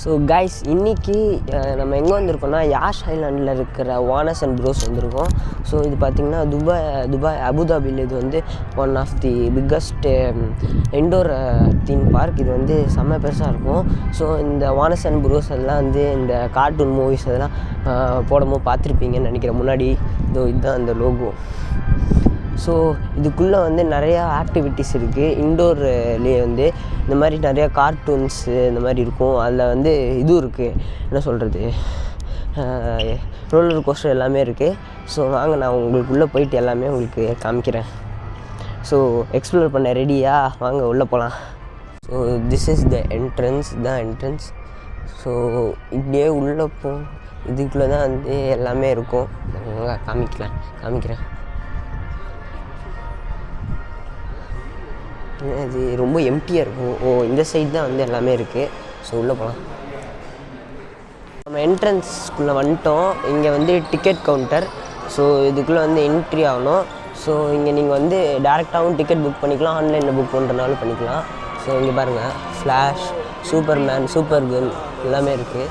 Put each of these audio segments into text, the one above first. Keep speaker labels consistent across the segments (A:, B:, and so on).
A: So guys இன்றைக்கி நம்ம எங்கே வந்திருக்கோம்னா யாஷ் ஐலாண்டில் இருக்கிற வானஸ் அண்ட் ப்ரோஸ் வந்திருக்கோம். ஸோ இது பார்த்திங்கன்னா துபாய் அபுதாபியில் இது வந்து one of the biggest indoor theme park. இது வந்து செம்ம பெருசாக இருக்கும். ஸோ இந்த வானஸ் அண்ட் ப்ரோஸ் எல்லாம் வந்து இந்த கார்ட்டூன் மூவிஸ் அதெல்லாம் போடும்போது பார்த்துருப்பீங்கன்னு நினைக்கிறேன். முன்னாடி இதுதான் அந்த லோகோ. ஸோ இதுக்குள்ளே வந்து நிறையா ஆக்டிவிட்டீஸ் இருக்குது. இன்டோர்லேயே வந்து இந்த மாதிரி நிறையா கார்ட்டூன்ஸு இந்த மாதிரி இருக்கும். அதில் வந்து இதுவும் இருக்குது, என்ன சொல்கிறது, ரோலர் கோஸ்டர் எல்லாமே இருக்குது. ஸோ வாங்க நான் உங்களுக்குள்ளே போயிட்டு எல்லாமே உங்களுக்கு காமிக்கிறேன். ஸோ எக்ஸ்ப்ளோர் பண்ண ரெடியா? வாங்க உள்ளே போகலாம். So this is the entrance. So இப்படியே உள்ளே இதுக்குள்ளே தான் வந்து எல்லாமே இருக்கும். காமிக்கிறேன். அது ரொம்ப எம்டியாக இருக்கும். இந்த சைடு தான் வந்து எல்லாமே இருக்குது. ஸோ உள்ளே போகலாம். நம்ம என்ட்ரன்ஸ்குள்ளே வந்துட்டோம். இங்கே வந்து டிக்கெட் கவுண்டர். ஸோ இதுக்குள்ளே வந்து என்ட்ரி ஆகணும். ஸோ இங்கே நீங்கள் வந்து டேரெக்டாகவும் டிக்கெட் புக் பண்ணிக்கலாம், ஆன்லைனில் புக் பண்ணுறனாலும் பண்ணிக்கலாம். ஸோ இங்கே பாருங்கள், ஃப்ளாஷ், சூப்பர்மேன், சூப்பர் கேர்ள் எல்லாமே இருக்குது.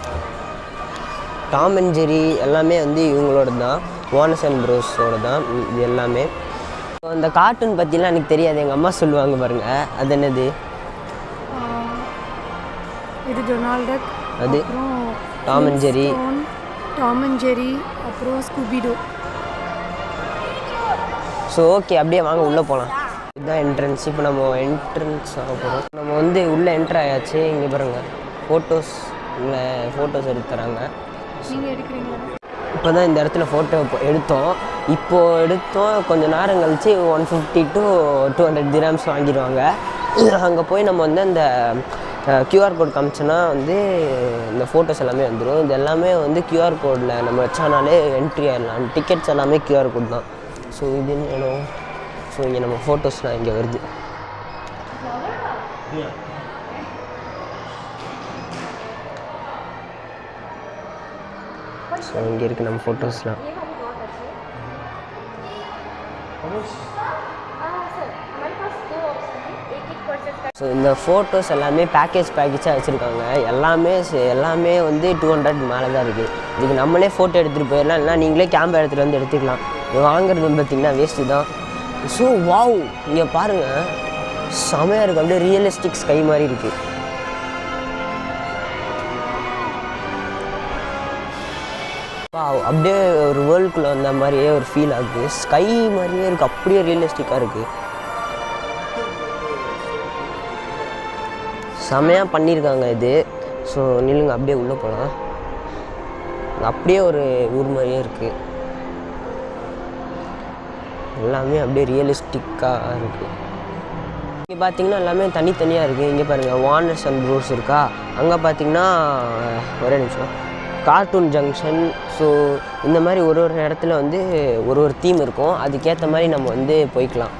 A: டாம் அண்ட் ஜெரி எல்லாமே வந்து இவங்களோட தான், வானஸ் அண்ட் ப்ரோஸோட தான் இது எல்லாமே. அந்த கார்ட்டூன் பற்றிலாம் எனக்கு தெரியாது, எங்கள் அம்மா சொல்லுவாங்க பாருங்கள். அது என்னது?
B: இது டொனால்ட் டக்,
A: அது டாம் அண்ட் ஜெரி,
B: அப்புறம் ஸ்கூபிடோ.
A: ஸோ ஓகே, அப்படியே வாங்க உள்ளே போகலாம். இதுதான் என்ட்ரன்ஸ். இப்போ நம்ம என்ட்ரன்ஸ் ஆக போகிறோம். நம்ம வந்து உள்ளே என்ட்ரு ஆயாச்சு. இங்கே பாருங்கள், ஃபோட்டோஸ் எடுத்து தராங்க.
B: நீங்கள் எடுக்கிறீங்களா?
A: இப்போ தான் இந்த இடத்துல ஃபோட்டோ எடுத்தோம். கொஞ்சம் நேரம் கழித்து 150 to 200 dirhams வாங்கிடுவாங்க. அங்கே போய் நம்ம வந்து அந்த கியூஆர் கோட் காமிச்சோன்னா வந்து இந்த ஃபோட்டோஸ் எல்லாமே வந்துடும். இது எல்லாமே வந்து கியூஆர் கோடில் நம்ம வச்சானாலே என்ட்ரி ஆகிடலாம். டிக்கெட்ஸ் எல்லாமே கியூஆர் கோட் தான். ஸோ இது வேணும். ஸோ இங்கே நம்ம ஃபோட்டோஸ்லாம் இங்கே வருது. ஸோ இங்கே இருக்குது நம்ம ஃபோட்டோஸ்லாம். ஸோ இந்த ஃபோட்டோஸ் எல்லாமே பேக்கேஜாக வச்சுருக்காங்க. எல்லாமே வந்து 200 மேலே தான் இருக்குது. இதுக்கு நம்மளே ஃபோட்டோ எடுத்துகிட்டு போயிடலாம், இல்லைனா நீங்களே கேமரா எடுத்துகிட்டு வந்து எடுத்துக்கலாம். இது வாங்குறது பார்த்திங்கன்னா வேஸ்ட்டு தான். ஸோ வாவ், இங்கே பாருங்கள், செமையாக இருக்குது. அப்படியே ரியலிஸ்டிக் ஸ்கை மாதிரி இருக்குது. அப்படியே ஒரு வேர்ல்டுக்குள்ளே வந்த மாதிரியே ஒரு ஃபீல் ஆகுது. ஸ்கை மாதிரியே இருக்குது, அப்படியே ரியலிஸ்டிக்காக இருக்குது. செமையாக பண்ணியிருக்காங்க இது. ஸோ நில்லுங்க, அப்படியே உள்ளே போகலாம். அப்படியே ஒரு ஊர் மாதிரியே இருக்குது. எல்லாமே அப்படியே ரியலிஸ்டிக்காக இருக்குது. இங்கே பார்த்தீங்கன்னா எல்லாமே தனித்தனியாக இருக்குது. இங்கே பாருங்கள், வானஸ் அண்ட் ப்ரோஸ் இருக்கா. அங்கே பார்த்தீங்கன்னா ஒரே நிமிஷம், கார்ட்டூன் ஜங்ஷன். ஸோ இந்த மாதிரி ஒரு இடத்துல வந்து ஒரு தீம் இருக்கும். அதுக்கேற்ற மாதிரி நம்ம வந்து போய்க்கலாம்.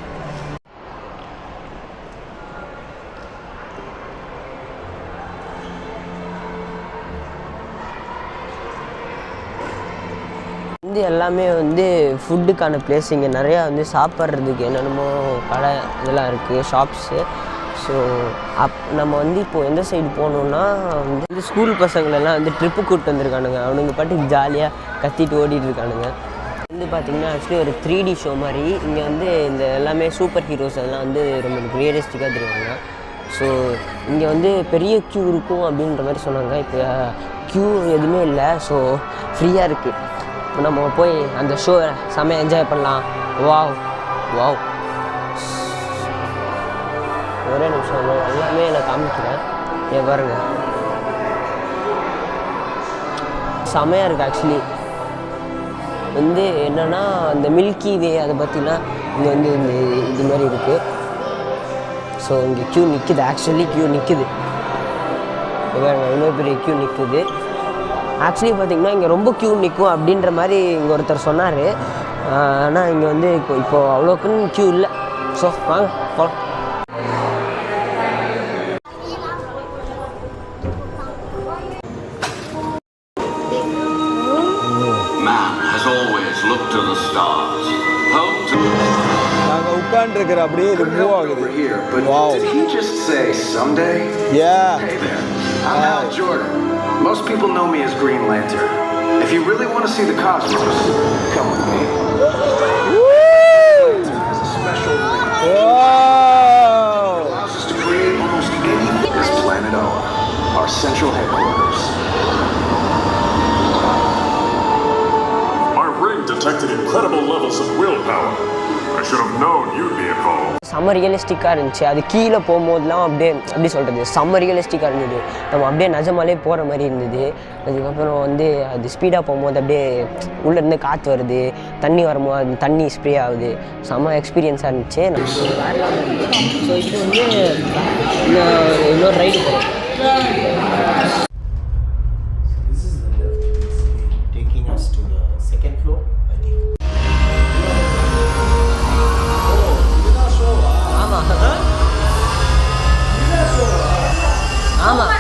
A: வந்து எல்லாமே வந்து ஃபுட்டுக்கான பிளேஸ். இங்கே நிறையா வந்து சாப்பிட்றதுக்கு என்னென்னமோ கடை இதெல்லாம் இருக்குது, ஷாப்ஸு. ஸோ நம்ம வந்து இப்போது எந்த சைடு போகணுன்னா வந்து ஸ்கூல் பசங்களெல்லாம் வந்து ட்ரிப்பு கூப்பிட்டு வந்திருக்கானுங்க. அவனுங்க பாட்டுக்கு ஜாலியாக கத்திட்டு ஓடிட்டு இருக்கானுங்க. வந்து பார்த்திங்கன்னா ஆக்சுவலி ஒரு 3D ஷோ மாதிரி. இங்கே வந்து இந்த எல்லாமே சூப்பர் ஹீரோஸ் அதெல்லாம் வந்து ரொம்ப ரியலிஸ்டிக்காக தெரிவாங்க. ஸோ இங்கே வந்து பெரிய க்யூ இருக்கும் அப்படின்ற மாதிரி சொன்னாங்க. இப்போ க்யூ எதுவுமே இல்லை. ஸோ ஃப்ரீயாக இருக்குது. இப்போ நம்ம போய் அந்த ஷோ செம்மையாக என்ஜாய் பண்ணலாம். வாவ் ஒரே நிமிஷம், எல்லாமே நான் காமிக்கிறேன். பாருங்க, செமையாக இருக்குது. ஆக்சுவலி வந்து என்னென்னா அந்த மில்கி வே அதை பற்றினா இங்கே வந்து இந்த இது மாதிரி இருக்குது. ஸோ இங்கே க்யூ நிற்குது. ஆக்சுவலி க்யூ நிற்குது. இவ்வளோ பெரிய க்யூ நிற்குது. ஆக்சுவலி பார்த்திங்கன்னா இங்கே ரொம்ப க்யூ நிற்கும் அப்படின்ற மாதிரி இங்கே ஒருத்தர் சொன்னார். ஆனால் இங்கே வந்து இப்போது அவ்வளோக்குன்னு க்யூ இல்லை. ஸோ வாங்க போகலாம்.
C: நாங்கள் உட்காந்துருக்கிற அப்படியே இது மூவ் ஆகுது.
D: Did he just say someday?
C: Yeah.
D: Hey there. I'm Hal Jordan. Most people know me as Green Lantern. If you really want to see the cosmos, come with me. Lantern has a special ring.
C: Wow!
D: It allows us to create almost anything. This planet Oa, our central headquarters.
E: My ring detected incredible levels of willpower. I should have known you'd be a call.
A: செம்ம ரியலிஸ்டிக்காக இருந்துச்சு. அது கீழே போகும்போதெல்லாம் அப்படியே எப்படி சொல்கிறது, செம்ம ரியலிஸ்டிக்காக இருந்தது. நம்ம அப்படியே நிஜமாலே போகிற மாதிரி இருந்தது. அதுக்கப்புறம் வந்து அது ஸ்பீடாக போகும்போது அப்படியே உள்ளேருந்து காற்று வருது, தண்ணி வரும்போது அது தண்ணி ஸ்ப்ரே ஆகுது. செம்ம எக்ஸ்பீரியன்ஸாக இருந்துச்சு. ஸோ இப்போ வந்து இன்னொரு ரைடு போகிறோம்.
F: This is the lift. It's taking us to the second floor, I think.
A: ஆமாம் ஆமாம்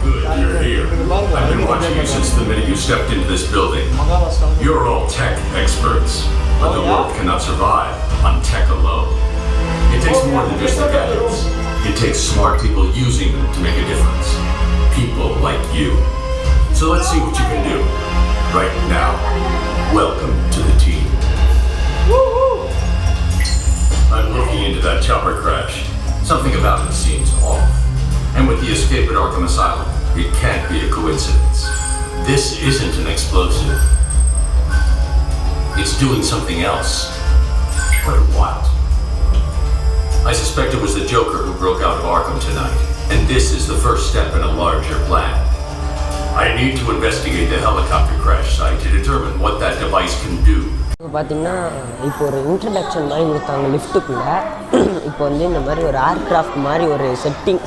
E: Good, you're here. I've been watching you since the minute you stepped into this building. You're all tech experts, but the world cannot survive on tech alone. It takes more than just the gadgets. It takes smart people using them to make a difference. People like you. So let's see what you can do. Right now, welcome to the team. I'm looking into that chopper crash. Something about it seems off. And with the escape at Arkham Asylum, it can't be a coincidence. This isn't an explosive. It's doing something else. But what? I suspect it was the Joker who broke out of Arkham tonight. And this is the first step in a larger plan. I need to investigate the helicopter crash site to determine what that device can do.
A: இப்போ பார்த்தீங்கன்னா இப்போ ஒரு introduction மாதிரி கொடுத்தாங்க லிஃப்ட்டுக்குள்ளே. இப்போ வந்து இந்த மாதிரி ஒரு ஏர்க்ராஃப்ட் மாதிரி ஒரு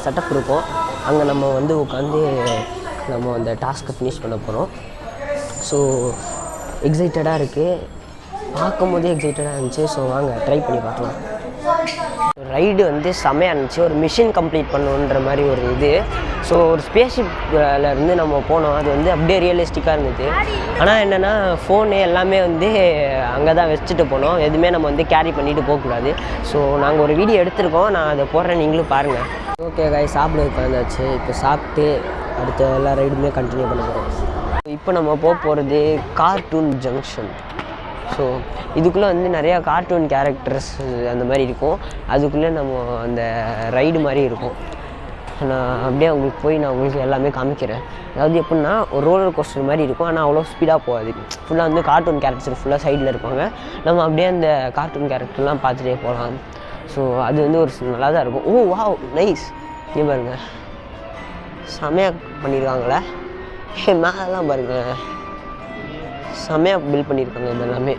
A: செட்டப் இருக்கும். அங்கே நம்ம வந்து உட்காந்து நம்ம அந்த டாஸ்க்கை ஃபினிஷ் பண்ண போகிறோம். ஸோ எக்ஸைட்டடாக இருக்குது, பார்க்கும் போதே எக்ஸைட்டடாக இருந்துச்சு. ஸோ வாங்க ட்ரை பண்ணி பார்க்கலாம். ரைடு வந்து செமையாக இருந்துச்சு. ஒரு மிஷின் கம்ப்ளீட் பண்ணணுன்ற மாதிரி ஒரு இது. ஸோ ஒரு ஸ்பேஸ்ஷிப்பில் இருந்து நம்ம போனோம். அது வந்து அப்படியே ரியலிஸ்டிக்காக இருந்தது. ஆனால் என்னென்னா ஃபோனு எல்லாமே வந்து அங்கே தான் வச்சுட்டு போனோம். எதுவுமே நம்ம வந்து கேரி பண்ணிவிட்டு போகக்கூடாது. ஸோ நாங்கள் ஒரு வீடியோ எடுத்திருக்கோம், நான் அதை போடுறேன், நீங்களும் பாருங்கள். ஓகே காய், சாப்பிட உட்காந்தாச்சு. இப்போ சாப்பிட்டு அடுத்த எல்லா ரைடுமே கண்டினியூ பண்ண போகிறோம். இப்போ நம்ம போகிறது கார்ட்டூன் ஜங்ஷன். ஸோ இதுக்குள்ளே வந்து நிறையா கார்ட்டூன் கேரக்டர்ஸ் அந்த மாதிரி இருக்கும். அதுக்குள்ளே நம்ம அந்த ரைடு மாதிரி இருக்கும். நான் அப்படியே உங்களுக்கு போய் நான் உங்களுக்கு எல்லாமே காமிக்கிறேன். அதாவது எப்படின்னா ஒரு ரோலர் கோஸ்டர் மாதிரி இருக்கும், ஆனால் அவ்வளோ ஸ்பீடாக போகாது. ஃபுல்லாக வந்து கார்ட்டூன் கேரக்டர் ஃபுல்லாக சைடில் இருப்பாங்க. நம்ம அப்படியே அந்த கார்ட்டூன் கேரக்டர்லாம் பார்த்துட்டே போகலாம். ஸோ அது வந்து ஒரு நல்லா தான் இருக்கும். ஓ வாவ், நைஸ். இங்கே பாருங்கள், செமையாக பண்ணியிருக்காங்களே. மேலாம் பாருங்கள், செமையாக பில்ட் பண்ணியிருக்காங்க. இது எல்லாமே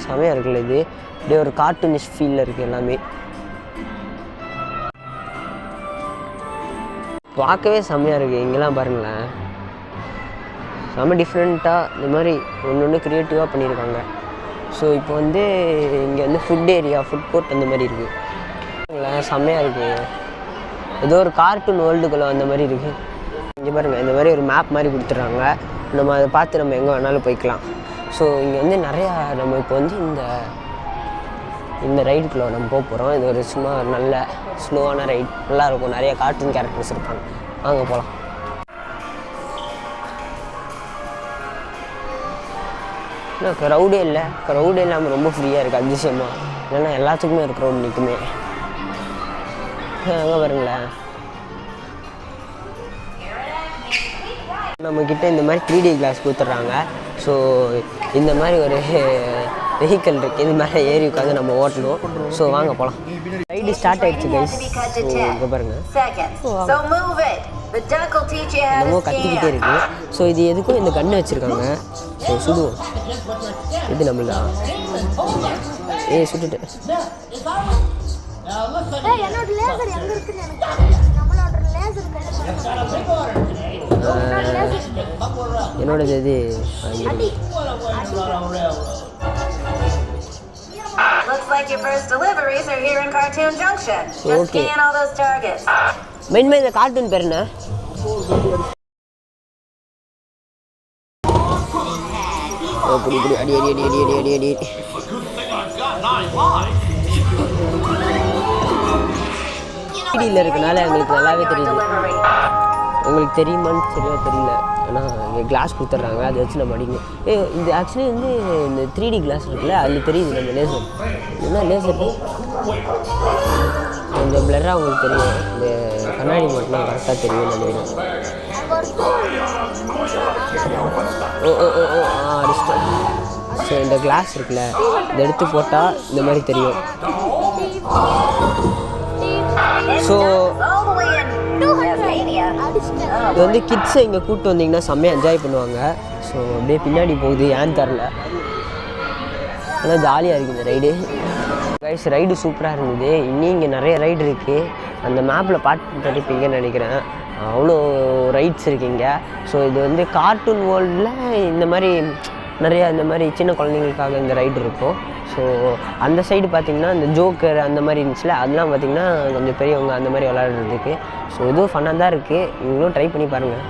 A: செமையாக இருக்குல்ல. இது அப்படியே ஒரு கார்ட்டூனிஷ் ஃபீலில் இருக்குது எல்லாமே. பார்க்கவே செம்மையாக இருக்குது. இங்கெல்லாம் பாருங்களேன், செம்ம டிஃப்ரெண்ட்டாக இந்த மாதிரி ஒன்று ஒன்று க்ரியேட்டிவாக பண்ணியிருக்காங்க. ஸோ இப்போ வந்து இங்கே வந்து ஃபுட் ஏரியா, ஃபுட் கோர்ட் அந்த மாதிரி இருக்குது. செம்மையாக இருக்குது. ஏதோ ஒரு கார்ட்டூன் வேர்ல்டுக்குள்ளே அந்த மாதிரி இருக்குது. இங்கே பாருங்கள், இந்த மாதிரி ஒரு மேப் மாதிரி கொடுத்துட்றாங்க. நம்ம அதை பார்த்து நம்ம எங்கே வேணாலும் போய்க்கலாம். ஸோ இங்கே வந்து நிறையா நம்ம இப்போ வந்து இந்த ரைடுக்குள்ளே நம்ம போக போகிறோம். இது ஒரு சும்மா நல்ல ஸ்லோவான ரைட், நல்லாயிருக்கும். நிறைய கார்ட்டூன் கேரக்டர்ஸ் இருப்பாங்க. வாங்க போகலாம். இல்லை க்ரௌடே இல்லை, க்ரௌடே இல்லாமல் ரொம்ப ஃப்ரீயாக இருக்குது அதிசயமாக. இல்லைன்னா எல்லாத்துக்குமே ஒரு க்ரௌட் நிற்குமே. அங்கே பாருங்களேன், நம்மக்கிட்ட இந்த மாதிரி 3D கிளாஸ் கொடுத்துட்றாங்க. ஸோ இந்த மாதிரி ஒரு வெஹிக்கல் இருக்குது, இது மேலே ஏறி உட்காந்து நம்ம ஓட்டணும். ஸோ வாங்க போகலாம். ரைடு ஸ்டார்ட் ஆகிடுச்சு கைஸ். ஸோ இங்கே பாருங்கள், என்னமோ கத்திக்கிட்டே இருக்குது. ஸோ இது எதுக்கும் இந்த கன்று வச்சுருக்காங்க. ஸோ சுடுவோம். இது நம்மளா சுட்டுட்டு என்னோடது இது.
G: Looks like your first deliveries are here in Cartoon Junction. Just
A: Okay.
G: scan all those targets.
A: மெயின்மே இந்த கார்ட்டூன் பேர் என்ன? புடி புடி அடி அடி அடி அடி அடி அடி அடி. டிடியில் இருக்கனால எங்களுக்கு நல்லாவே தெரியுது. உங்களுக்கு தெரியுமான்னு சரியாக தெரியல. ஆனால் இங்கே கிளாஸ் கொடுத்துட்றாங்க, அதை வச்சு நம்ம அடிக்கணும். இது ஆக்சுவலி வந்து இந்த 3D கிளாஸ் இருக்குல்ல, அதில் தெரியுது நம்ம லேசர். என்ன லேசர் கொஞ்சம் பிளராக உங்களுக்கு தெரியும். இந்த கண்ணாடி மட்டும் கரெக்டாக தெரியும் நினைக்கிறேன். அடிச்சிட்டேன். ஸோ இந்த கிளாஸ் இருக்குல்ல, இதை எடுத்து போட்டால் இந்த மாதிரி தெரியும். ஸோ இது வந்து கிட்ஸை இங்கே கூப்பிட்டு வந்தீங்கன்னா செம்மையாக என்ஜாய் பண்ணுவாங்க. ஸோ அப்படியே பின்னாடி போகுது, ஏன்னு தரல. ஆனால் ஜாலியாக இருக்குது இந்த ரைடு. கைஸ் ரைடு சூப்பராக இருந்தது. இன்னும் இங்கே நிறைய ரைடு இருக்குது. அந்த மேப்பில் பார்த்து தட்டிப்பீங்கன்னு நினைக்கிறேன். அவ்வளோ ரைட்ஸ் இருக்குங்க. ஸோ இது வந்து கார்ட்டூன் வேர்ல்டில் இந்த மாதிரி நிறையா இந்த மாதிரி சின்ன குழந்தைங்களுக்காக இந்த ரைடு இருக்கும். ஸோ அந்த சைடு பார்த்திங்கன்னா இந்த ஜோக்கர் அந்த மாதிரி இருந்துச்சுல, அதெல்லாம் பார்த்திங்கன்னா கொஞ்சம் பெரியவங்க அந்த மாதிரி விளையாடுறதுக்கு. ஸோ இதுவும் ஃபன்னாக தான் இருக்குது. நீங்களும் ட்ரை பண்ணி பாருங்கள்.